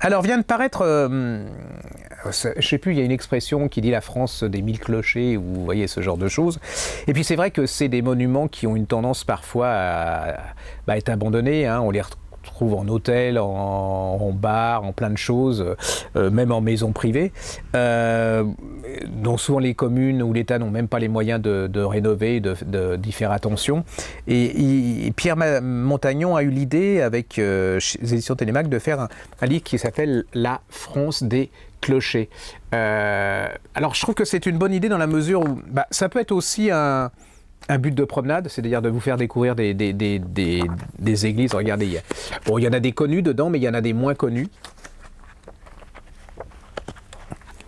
Alors vient de paraître, je ne sais plus, il y a une expression qui dit la France des 1000 clochers, ou vous voyez ce genre de choses. Et puis c'est vrai que c'est des monuments qui ont une tendance parfois à être abandonnés, hein. On les retrouve en hôtel, en bar, en plein de choses, même en maison privée, dont souvent les communes ou l'État n'ont même pas les moyens de rénover, d'y faire attention. Et Pierre Montagnon a eu l'idée, avec les éditions Télémac, de faire un livre qui s'appelle « La France des clochers ». Alors je trouve que c'est une bonne idée dans la mesure où ça peut être aussi un but de promenade, c'est-à-dire de vous faire découvrir des églises. Regardez, il y en a des connus dedans, mais il y en a des moins connus.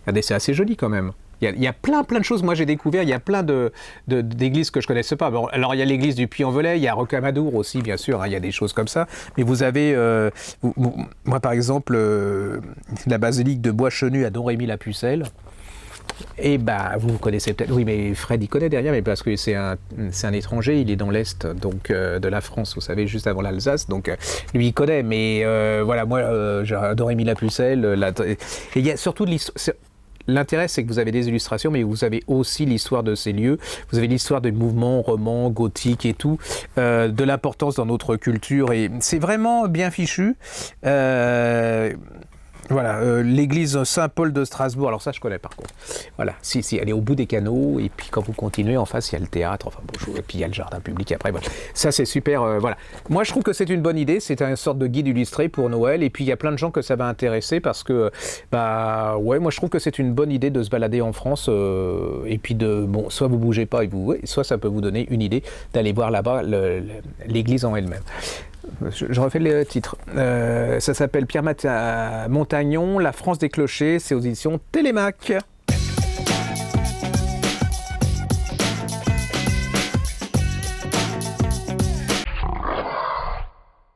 Regardez, c'est assez joli quand même. Il y a plein de choses. Moi, j'ai découvert, il y a plein d'églises que je ne connaissais pas. Bon, alors, il y a l'église du Puy-en-Velay, il y a Rocamadour aussi, bien sûr, hein, il y a des choses comme ça. Mais vous avez, moi, par exemple, la basilique de Bois-Chenu à Domrémy-la-Pucelle. Et vous connaissez peut-être, oui, mais Fred y connaît derrière, mais parce que c'est un étranger, il est dans l'Est donc, de la France, vous savez, juste avant l'Alsace, donc lui il connaît, mais voilà, moi j'ai adoré Mila-Pucelle, et il y a surtout de l'histoire. L'intérêt, c'est que vous avez des illustrations, mais vous avez aussi l'histoire de ces lieux. Vous avez l'histoire des mouvements romans, gothiques et tout, de l'importance dans notre culture, et c'est vraiment bien fichu. Voilà, l'église Saint-Paul de Strasbourg, alors ça je connais par contre. Voilà, si, elle est au bout des canaux, et puis quand vous continuez, en face il y a le théâtre, enfin bonjour, et puis il y a le jardin public après, voilà. Ça c'est super, voilà. Moi je trouve que c'est une bonne idée, c'est une sorte de guide illustré pour Noël, et puis il y a plein de gens que ça va intéresser, parce que, ouais, moi je trouve que c'est une bonne idée de se balader en France, et puis soit vous bougez pas, soit ça peut vous donner une idée d'aller voir là-bas l'église en elle-même. Je refais le titre. Ça s'appelle Pierre Montagnon, La France des clochers, c'est aux éditions Télémac.